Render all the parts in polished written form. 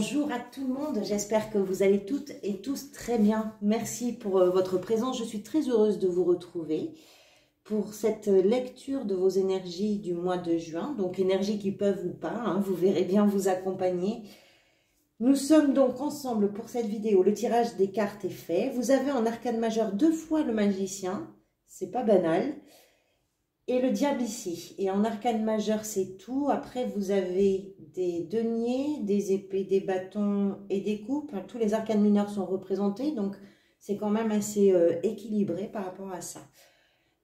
Bonjour à tout le monde, j'espère que vous allez toutes et tous très bien. Merci pour votre présence, je suis très heureuse de vous retrouver pour cette lecture de vos énergies du mois de juin. Donc énergies qui peuvent ou pas, hein, vous verrez bien vous accompagner. Nous sommes donc ensemble pour cette vidéo, le tirage des cartes est fait. Vous avez en arcane majeur 2 fois le magicien, c'est pas banal. Et le diable ici. Et en arcane majeur, c'est tout. Après, vous avez des deniers, des épées, des bâtons et des coupes. Tous les arcanes mineurs sont représentés. Donc, c'est quand même assez équilibré par rapport à ça.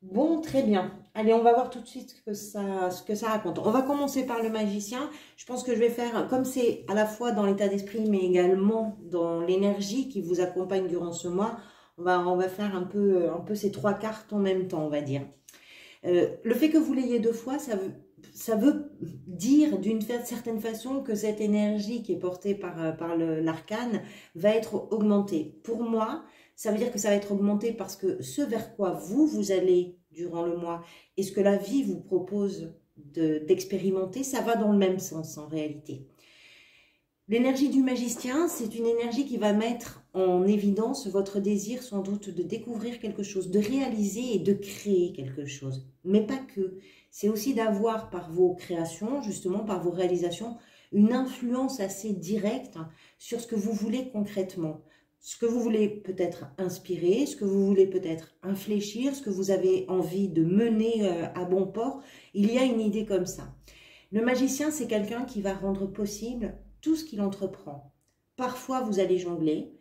Bon, très bien. Allez, on va voir tout de suite ce que ça raconte. On va commencer par le magicien. Je pense que je vais faire, comme c'est à la fois dans l'état d'esprit, mais également dans l'énergie qui vous accompagne durant ce mois, on va faire un peu ces 3 cartes en même temps, on va dire. Le fait que vous l'ayez 2 fois, ça veut dire d'une certaine façon que cette énergie qui est portée par l'arcane va être augmentée. Pour moi, ça veut dire que ça va être augmenté parce que ce vers quoi vous allez durant le mois et ce que la vie vous propose d'expérimenter, ça va dans le même sens en réalité. L'énergie du magicien, c'est une énergie qui va mettre en évidence votre désir sans doute de découvrir quelque chose, de réaliser et de créer quelque chose. Mais pas que. C'est aussi d'avoir par vos créations, justement par vos réalisations, une influence assez directe sur ce que vous voulez concrètement. Ce que vous voulez peut-être inspirer, ce que vous voulez peut-être infléchir, ce que vous avez envie de mener à bon port. Il y a une idée comme ça. Le magicien, c'est quelqu'un qui va rendre possible tout ce qu'il entreprend. Parfois, vous allez jongler.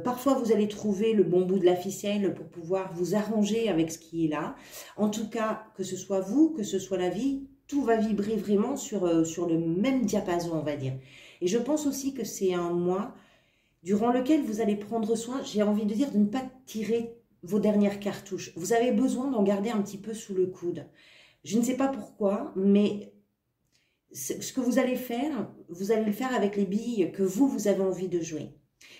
Parfois, vous allez trouver le bon bout de la ficelle pour pouvoir vous arranger avec ce qui est là. En tout cas, que ce soit vous, que ce soit la vie, tout va vibrer vraiment sur le même diapason, on va dire. Et je pense aussi que c'est un mois durant lequel vous allez prendre soin, j'ai envie de dire, de ne pas tirer vos dernières cartouches. Vous avez besoin d'en garder un petit peu sous le coude. Je ne sais pas pourquoi, mais ce que vous allez le faire avec les billes que vous avez envie de jouer.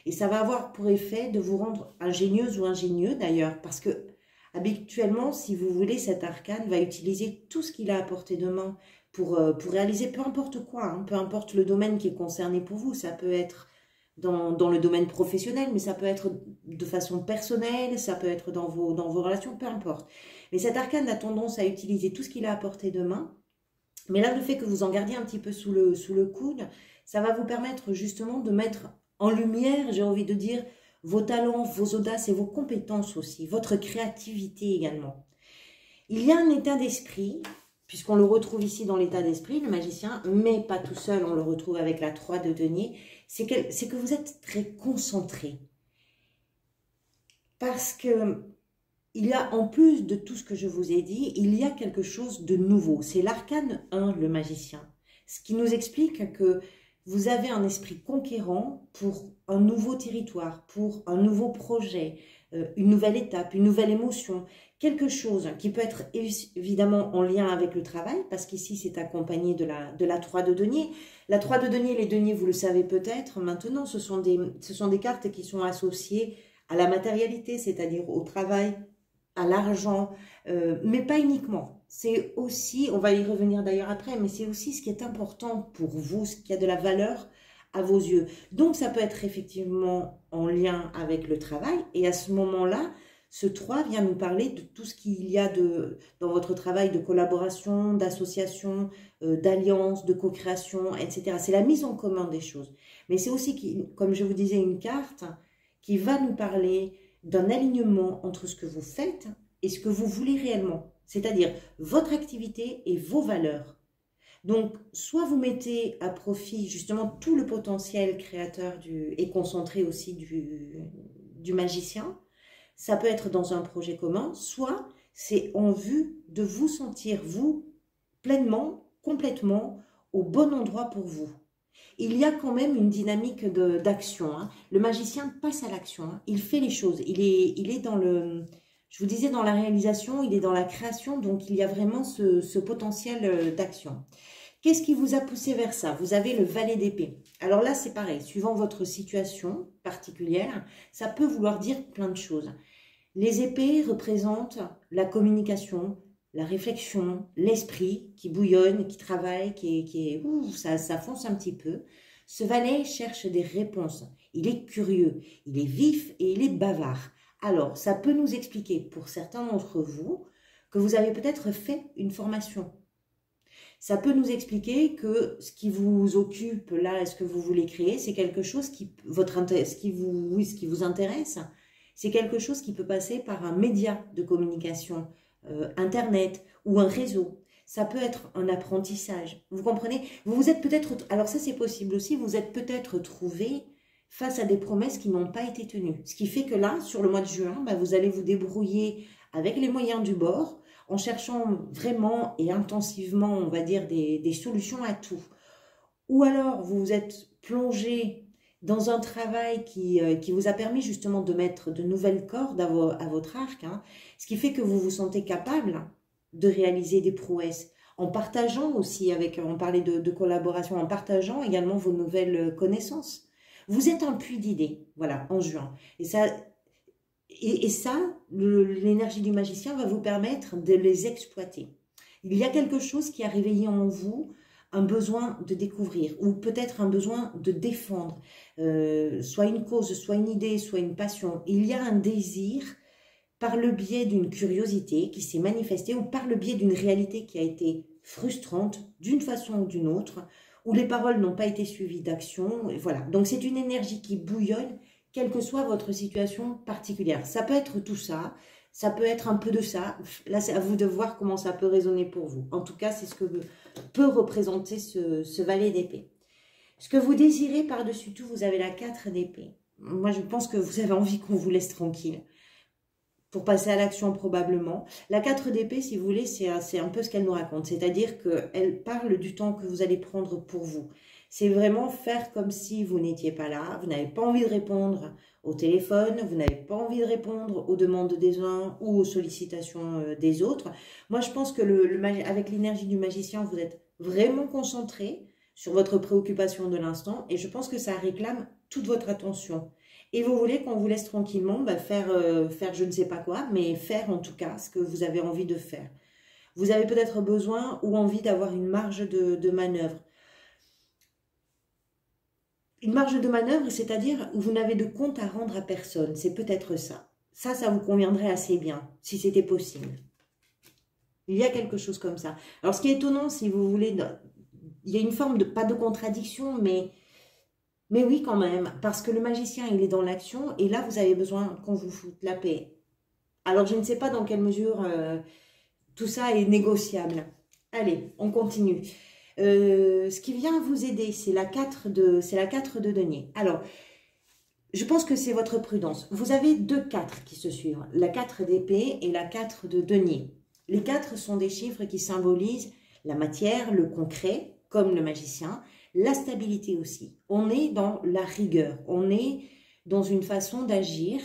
Et ça va avoir pour effet de vous rendre ingénieuse ou ingénieux d'ailleurs, parce que habituellement, si vous voulez, cet arcane va utiliser tout ce qu'il a à portée de main pour réaliser peu importe quoi, hein, peu importe le domaine qui est concerné pour vous. Ça peut être dans le domaine professionnel, mais ça peut être de façon personnelle, ça peut être dans vos relations, peu importe. Mais cet arcane a tendance à utiliser tout ce qu'il a à portée de main. Mais là, le fait que vous en gardiez un petit peu sous le coude, ça va vous permettre justement de mettre en lumière, j'ai envie de dire, vos talents, vos audaces et vos compétences aussi, votre créativité également. Il y a un état d'esprit, puisqu'on le retrouve ici dans l'état d'esprit, le magicien, mais pas tout seul, on le retrouve avec la 3 de denier, c'est que vous êtes très concentré. Parce que il y a, en plus de tout ce que je vous ai dit, il y a quelque chose de nouveau. C'est l'arcane 1, le magicien. Ce qui nous explique que vous avez un esprit conquérant pour un nouveau territoire, pour un nouveau projet, une nouvelle étape, une nouvelle émotion. Quelque chose qui peut être évidemment en lien avec le travail, parce qu'ici c'est accompagné de la 3 de denier. La 3 de denier, les deniers, vous le savez peut-être maintenant, ce sont des cartes qui sont associées à la matérialité, c'est-à-dire au travail, à l'argent, mais pas uniquement. C'est aussi, on va y revenir d'ailleurs après, mais c'est aussi ce qui est important pour vous, ce qui a de la valeur à vos yeux. Donc ça peut être effectivement en lien avec le travail, et à ce moment-là, ce 3 vient nous parler de tout ce qu'il y a dans votre travail de collaboration, d'association, d'alliance, de co-création, etc. C'est la mise en commun des choses. Mais c'est aussi, comme je vous disais, une carte qui va nous parler d'un alignement entre ce que vous faites et ce que vous voulez réellement, c'est-à-dire votre activité et vos valeurs. Donc, soit vous mettez à profit justement tout le potentiel créateur et concentré aussi du magicien, ça peut être dans un projet commun, soit c'est en vue de vous sentir, vous, pleinement, complètement, au bon endroit pour vous. Il y a quand même une dynamique d'action. Hein. Le magicien passe à l'action. Hein. Il fait les choses. Il est dans je vous disais, dans la réalisation, il est dans la création. Donc, il y a vraiment ce potentiel d'action. Qu'est-ce qui vous a poussé vers ça? Vous avez le valet d'épée. Alors là, c'est pareil. Suivant votre situation particulière, ça peut vouloir dire plein de choses. Les épées représentent la communication, la réflexion, l'esprit qui bouillonne, qui travaille, ça fonce un petit peu. Ce valet cherche des réponses. Il est curieux, il est vif et il est bavard. Alors, ça peut nous expliquer, pour certains d'entre vous, que vous avez peut-être fait une formation. Ça peut nous expliquer que ce qui vous occupe là, ce que vous voulez créer, c'est quelque chose ce qui vous intéresse, c'est quelque chose qui peut passer par un média de communication, Internet ou un réseau. Ça peut être un apprentissage. Vous comprenez? Vous vous êtes peut-être, alors ça c'est possible aussi, vous êtes peut-être trouvé face à des promesses qui n'ont pas été tenues. Ce qui fait que là, sur le mois de juin, vous allez vous débrouiller avec les moyens du bord, en cherchant vraiment et intensivement, on va dire, des solutions à tout. Ou alors, vous vous êtes plongé dans un travail qui vous a permis justement de mettre de nouvelles cordes à votre arc, hein, ce qui fait que vous vous sentez capable de réaliser des prouesses, en partageant aussi, on parlait de collaboration, en partageant également vos nouvelles connaissances. Vous êtes un puits d'idées, voilà, en juin. Et ça, l'énergie du magicien va vous permettre de les exploiter. Il y a quelque chose qui a réveillé en vous un besoin de découvrir, ou peut-être un besoin de défendre, soit une cause, soit une idée, soit une passion. Il y a un désir par le biais d'une curiosité qui s'est manifestée ou par le biais d'une réalité qui a été frustrante d'une façon ou d'une autre, où les paroles n'ont pas été suivies d'action. Voilà. Donc c'est une énergie qui bouillonne, quelle que soit votre situation particulière. Ça peut être tout ça, ça peut être un peu de ça. Là, c'est à vous de voir comment ça peut résonner pour vous. En tout cas, c'est ce que peut représenter ce valet d'épée. Ce que vous désirez par-dessus tout, vous avez la 4 d'épée. Moi, je pense que vous avez envie qu'on vous laisse tranquille pour passer à l'action probablement. La 4 d'épée, si vous voulez, c'est un peu ce qu'elle nous raconte. C'est-à-dire qu'elle parle du temps que vous allez prendre pour vous. C'est vraiment faire comme si vous n'étiez pas là, vous n'avez pas envie de répondre au téléphone, vous n'avez pas envie de répondre aux demandes des uns ou aux sollicitations des autres. Moi, je pense que avec l'énergie du magicien, vous êtes vraiment concentré sur votre préoccupation de l'instant et je pense que ça réclame toute votre attention. Et vous voulez qu'on vous laisse tranquillement faire je ne sais pas quoi, mais faire en tout cas ce que vous avez envie de faire. Vous avez peut-être besoin ou envie d'avoir une marge de manœuvre. Une marge de manœuvre, c'est-à-dire où vous n'avez de compte à rendre à personne. C'est peut-être ça. Ça vous conviendrait assez bien, si c'était possible. Il y a quelque chose comme ça. Alors, ce qui est étonnant, si vous voulez, il y a une forme de, pas de contradiction, mais oui quand même, parce que le magicien, il est dans l'action, et là, vous avez besoin qu'on vous foute la paix. Alors, je ne sais pas dans quelle mesure tout ça est négociable. Allez, on continue. Ce qui vient vous aider, c'est la 4 de denier. Alors, je pense que c'est votre prudence. Vous avez 2 4 qui se suivent, la 4 d'épée et la 4 de denier. Les 4 sont des chiffres qui symbolisent la matière, le concret, comme le magicien, la stabilité aussi. On est dans la rigueur, on est dans une façon d'agir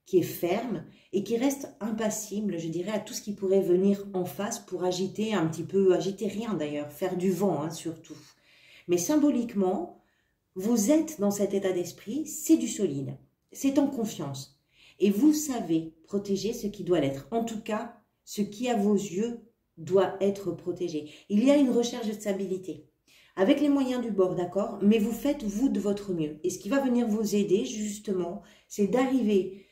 qui est ferme et qui reste impassible, je dirais, à tout ce qui pourrait venir en face pour agiter un petit peu, agiter rien d'ailleurs, faire du vent hein, surtout. Mais symboliquement, vous êtes dans cet état d'esprit, c'est du solide, c'est en confiance. Et vous savez protéger ce qui doit l'être. En tout cas, ce qui à vos yeux doit être protégé. Il y a une recherche de stabilité. Avec les moyens du bord, d'accord, mais vous faites vous de votre mieux. Et ce qui va venir vous aider justement, c'est d'arriver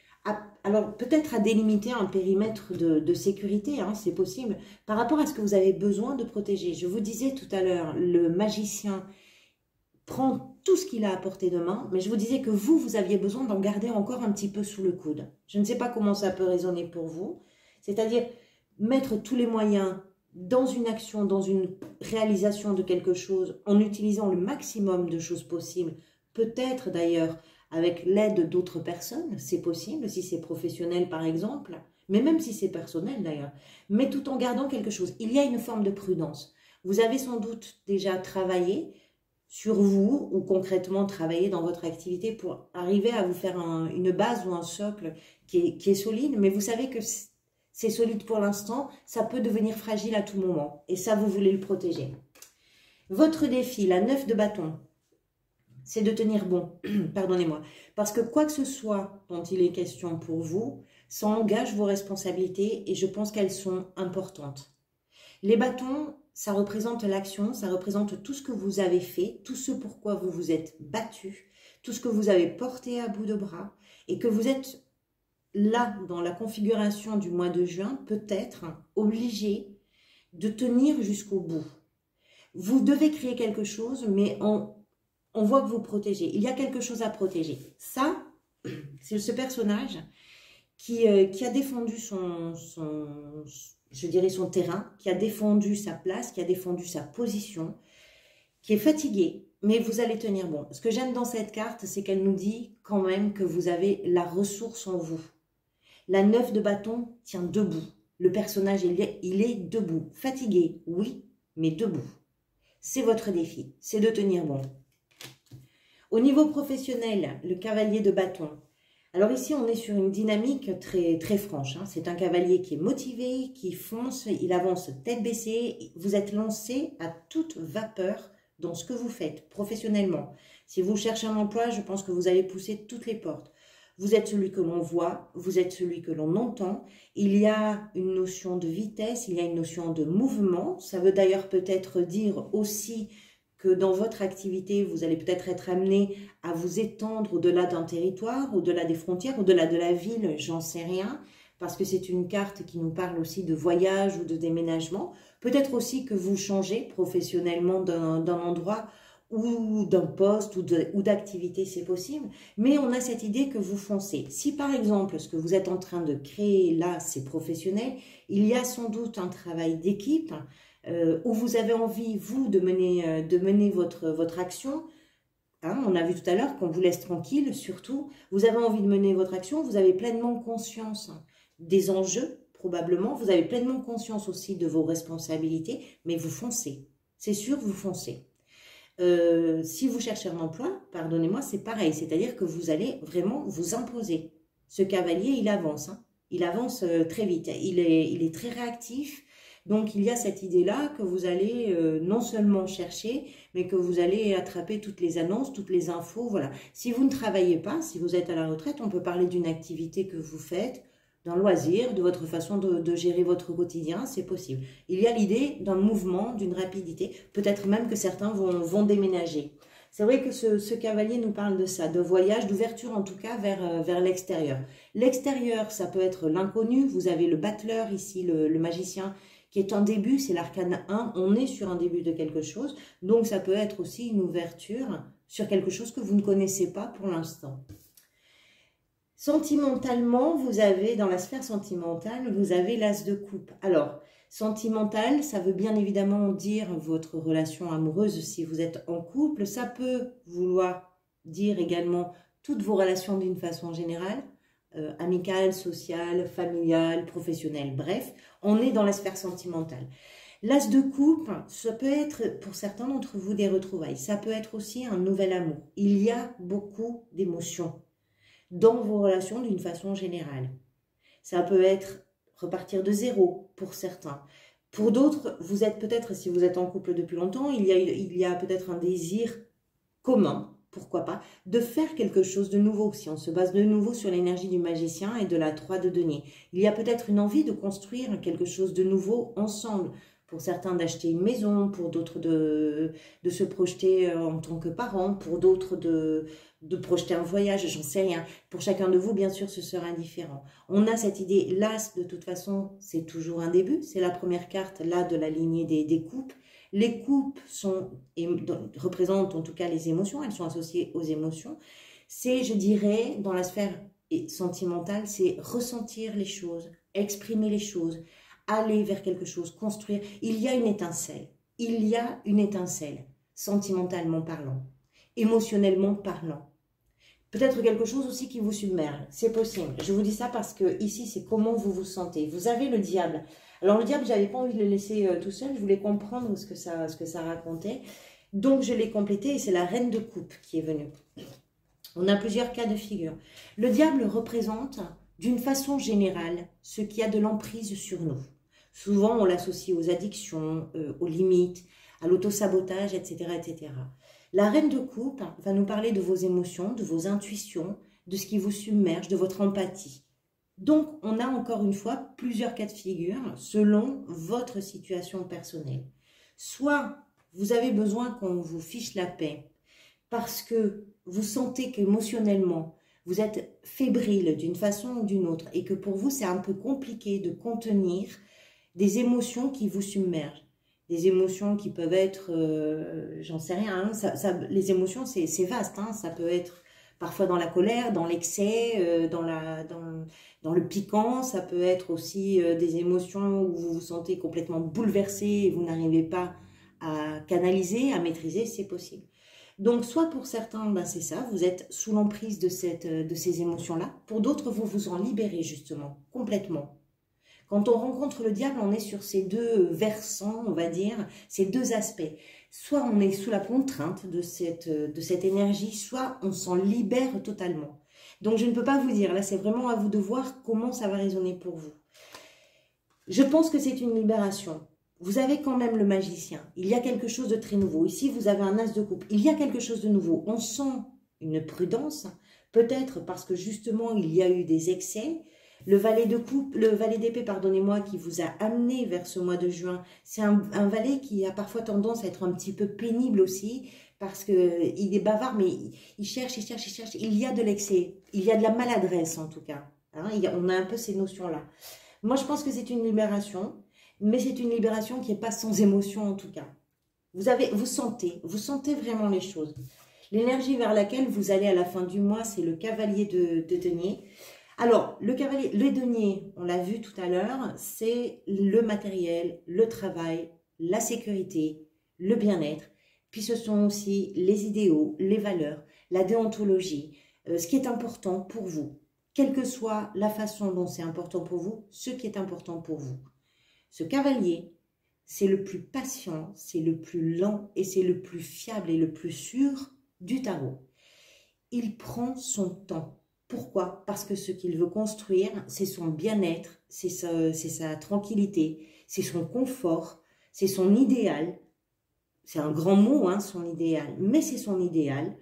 alors peut-être à délimiter un périmètre de sécurité, hein, c'est possible, par rapport à ce que vous avez besoin de protéger. Je vous disais tout à l'heure, le magicien prend tout ce qu'il a à portée de main, mais je vous disais que vous aviez besoin d'en garder encore un petit peu sous le coude. Je ne sais pas comment ça peut résonner pour vous, c'est-à-dire mettre tous les moyens dans une action, dans une réalisation de quelque chose, en utilisant le maximum de choses possibles, peut-être d'ailleurs avec l'aide d'autres personnes, c'est possible, si c'est professionnel par exemple, mais même si c'est personnel d'ailleurs, mais tout en gardant quelque chose. Il y a une forme de prudence. Vous avez sans doute déjà travaillé sur vous ou concrètement travaillé dans votre activité pour arriver à vous faire une base ou un socle qui est solide, mais vous savez que c'est solide pour l'instant, ça peut devenir fragile à tout moment et ça, vous voulez le protéger. Votre défi, la 9 de bâton, c'est de tenir bon, pardonnez-moi, parce que quoi que ce soit dont il est question pour vous, ça engage vos responsabilités et je pense qu'elles sont importantes. Les bâtons, ça représente l'action, ça représente tout ce que vous avez fait, tout ce pourquoi vous vous êtes battu, tout ce que vous avez porté à bout de bras, et que vous êtes là, dans la configuration du mois de juin, peut-être obligé de tenir jusqu'au bout. Vous devez créer quelque chose, mais on voit que vous protégez. Il y a quelque chose à protéger. Ça, c'est ce personnage qui a défendu je dirais son terrain, qui a défendu sa place, qui a défendu sa position, qui est fatigué, mais vous allez tenir bon. Ce que j'aime dans cette carte, c'est qu'elle nous dit quand même que vous avez la ressource en vous. La 9 de bâton tient debout. Le personnage, il est debout. Fatigué, oui, mais debout. C'est votre défi, c'est de tenir bon. Au niveau professionnel, le cavalier de bâton. Alors ici, on est sur une dynamique très, très franche. Hein. C'est un cavalier qui est motivé, qui fonce, il avance tête baissée. Vous êtes lancé à toute vapeur dans ce que vous faites professionnellement. Si vous cherchez un emploi, je pense que vous allez pousser toutes les portes. Vous êtes celui que l'on voit, vous êtes celui que l'on entend. Il y a une notion de vitesse, il y a une notion de mouvement. Ça veut d'ailleurs peut-être dire aussi que dans votre activité, vous allez peut-être être amené à vous étendre au-delà d'un territoire, au-delà des frontières, au-delà de la ville, j'en sais rien, parce que c'est une carte qui nous parle aussi de voyage ou de déménagement. Peut-être aussi que vous changez professionnellement d'un endroit ou d'un poste ou d'activité, c'est possible, mais on a cette idée que vous foncez. Si par exemple, ce que vous êtes en train de créer là, c'est professionnel, il y a sans doute un travail d'équipe, où vous avez envie, vous, de mener votre action. Hein, on a vu tout à l'heure qu'on vous laisse tranquille, surtout. Vous avez envie de mener votre action, vous avez pleinement conscience des enjeux, probablement. Vous avez pleinement conscience aussi de vos responsabilités, mais vous foncez. C'est sûr, vous foncez. Si vous cherchez un emploi, pardonnez-moi, c'est pareil. C'est-à-dire que vous allez vraiment vous imposer. Ce cavalier, il avance. Hein, il avance très vite. Il est très réactif. Donc, il y a cette idée-là que vous allez non seulement chercher, mais que vous allez attraper toutes les annonces, toutes les infos, voilà. Si vous ne travaillez pas, si vous êtes à la retraite, on peut parler d'une activité que vous faites, d'un loisir, de votre façon de gérer votre quotidien, c'est possible. Il y a l'idée d'un mouvement, d'une rapidité, peut-être même que certains vont déménager. C'est vrai que ce cavalier nous parle de ça, de voyage, d'ouverture en tout cas vers l'extérieur. L'extérieur, ça peut être l'inconnu, vous avez le battleur ici, le magicien, qui est un début, c'est l'arcane 1, on est sur un début de quelque chose, donc ça peut être aussi une ouverture sur quelque chose que vous ne connaissez pas pour l'instant. Sentimentalement, vous avez, dans la sphère sentimentale, vous avez l'as de coupe. Alors, sentimental, ça veut bien évidemment dire votre relation amoureuse si vous êtes en couple, ça peut vouloir dire également toutes vos relations d'une façon générale, amicale, sociale, familiale, professionnelle, bref, on est dans la sphère sentimentale. L'as de coupe, ça peut être pour certains d'entre vous des retrouvailles, ça peut être aussi un nouvel amour. Il y a beaucoup d'émotions dans vos relations d'une façon générale. Ça peut être repartir de zéro pour certains. Pour d'autres, vous êtes peut-être, si vous êtes en couple depuis longtemps, il y a peut-être un désir commun, pourquoi pas, de faire quelque chose de nouveau, si on se base de nouveau sur l'énergie du magicien et de la 3 de denier. Il y a peut-être une envie de construire quelque chose de nouveau ensemble. Pour certains d'acheter une maison, pour d'autres de se projeter en tant que parents, pour d'autres de projeter un voyage, j'en sais rien. Pour chacun de vous, bien sûr, ce sera différent. On a cette idée, l'as, de toute façon, c'est toujours un début. C'est la première carte, là, de la lignée des coupes. Les coupes représentent en tout cas les émotions, elles sont associées aux émotions. C'est, je dirais, dans la sphère sentimentale, c'est ressentir les choses, exprimer les choses, aller vers quelque chose, construire. Il y a une étincelle, sentimentalement parlant, émotionnellement parlant. Peut-être quelque chose aussi qui vous submerge, c'est possible. Je vous dis ça parce que ici, c'est comment vous vous sentez. Vous avez le diable. Alors le diable, j'avais pas envie de le laisser tout seul, je voulais comprendre ce que ça racontait. Donc je l'ai complété et c'est la reine de coupe qui est venue. On a plusieurs cas de figure. Le diable représente d'une façon générale ce qui a de l'emprise sur nous. Souvent, on l'associe aux addictions, aux limites, à l'autosabotage, etc., etc. La reine de coupe va nous parler de vos émotions, de vos intuitions, de ce qui vous submerge, de votre empathie. Donc, on a encore une fois plusieurs cas de figure selon votre situation personnelle. Soit vous avez besoin qu'on vous fiche la paix parce que vous sentez qu'émotionnellement, vous êtes fébrile d'une façon ou d'une autre et que pour vous, c'est un peu compliqué de contenir des émotions qui vous submergent. Des émotions qui peuvent être, j'en sais rien, hein, les émotions, c'est vaste, hein, ça peut être parfois dans la colère, dans l'excès, dans le piquant, ça peut être aussi des émotions où vous vous sentez complètement bouleversé et vous n'arrivez pas à canaliser, à maîtriser, c'est possible. Donc, soit pour certains, ben c'est ça, vous êtes sous l'emprise de ces émotions-là. Pour d'autres, vous vous en libérez justement, complètement. Quand on rencontre le diable, on est sur ces deux versants, on va dire, ces deux aspects. Soit on est sous la contrainte de cette énergie, soit on s'en libère totalement. Donc, je ne peux pas vous dire, là, c'est vraiment à vous de voir comment ça va résonner pour vous. Je pense que c'est une libération. Vous avez quand même le magicien. Il y a quelque chose de très nouveau. Ici, vous avez un as de coupe. Il y a quelque chose de nouveau. On sent une prudence, peut-être parce que justement, il y a eu des excès. Le valet de coupe, le valet d'épée, pardonnez-moi, qui vous a amené vers ce mois de juin, c'est un valet qui a parfois tendance à être un petit peu pénible aussi, parce qu'il est bavard, mais il cherche, il cherche, il cherche. Il y a de l'excès, il y a de la maladresse en tout cas. Hein, on a un peu ces notions-là. Moi, je pense que c'est une libération, mais c'est une libération qui n'est pas sans émotion en tout cas. Vous sentez vraiment les choses. L'énergie vers laquelle vous allez à la fin du mois, c'est le cavalier de denier. Alors, le denier, on l'a vu tout à l'heure, c'est le matériel, le travail, la sécurité, le bien-être. Puis ce sont aussi les idéaux, les valeurs, la déontologie, ce qui est important pour vous. Quelle que soit la façon dont c'est important pour vous, ce qui est important pour vous. Ce cavalier, c'est le plus patient, c'est le plus lent et c'est le plus fiable et le plus sûr du tarot. Il prend son temps. Pourquoi? Parce que ce qu'il veut construire, c'est son bien-être, c'est sa tranquillité, c'est son confort, c'est son idéal. C'est un grand mot, hein, son idéal, mais c'est son idéal.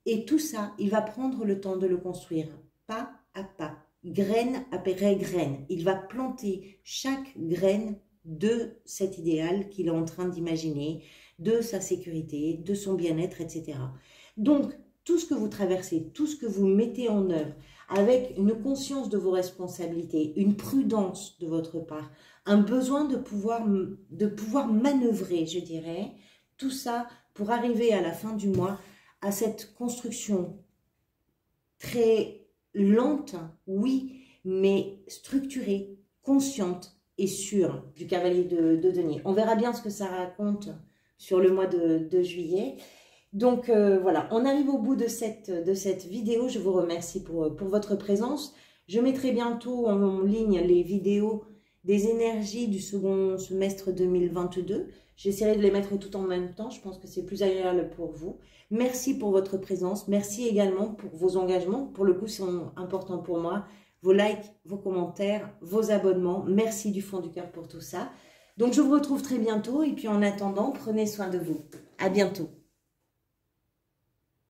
Et tout ça, il va prendre le temps de le construire, pas à pas, graine après graine. Il va planter chaque graine de cet idéal qu'il est en train d'imaginer, de sa sécurité, de son bien-être, etc. Donc, tout ce que vous traversez, tout ce que vous mettez en œuvre, avec une conscience de vos responsabilités, une prudence de votre part, un besoin de pouvoir manœuvrer, je dirais, tout ça pour arriver à la fin du mois à cette construction très lente, oui, mais structurée, consciente et sûre du cavalier de denier. On verra bien ce que ça raconte sur le mois de juillet. Donc voilà, on arrive au bout de cette vidéo. Je vous remercie pour votre présence. Je mettrai bientôt en ligne les vidéos des énergies du second semestre 2022. J'essaierai de les mettre tout en même temps. Je pense que c'est plus agréable pour vous. Merci pour votre présence. Merci également pour vos engagements. Pour le coup, c'est important pour moi. Vos likes, vos commentaires, vos abonnements. Merci du fond du cœur pour tout ça. Donc, je vous retrouve très bientôt. Et puis, en attendant, prenez soin de vous. À bientôt.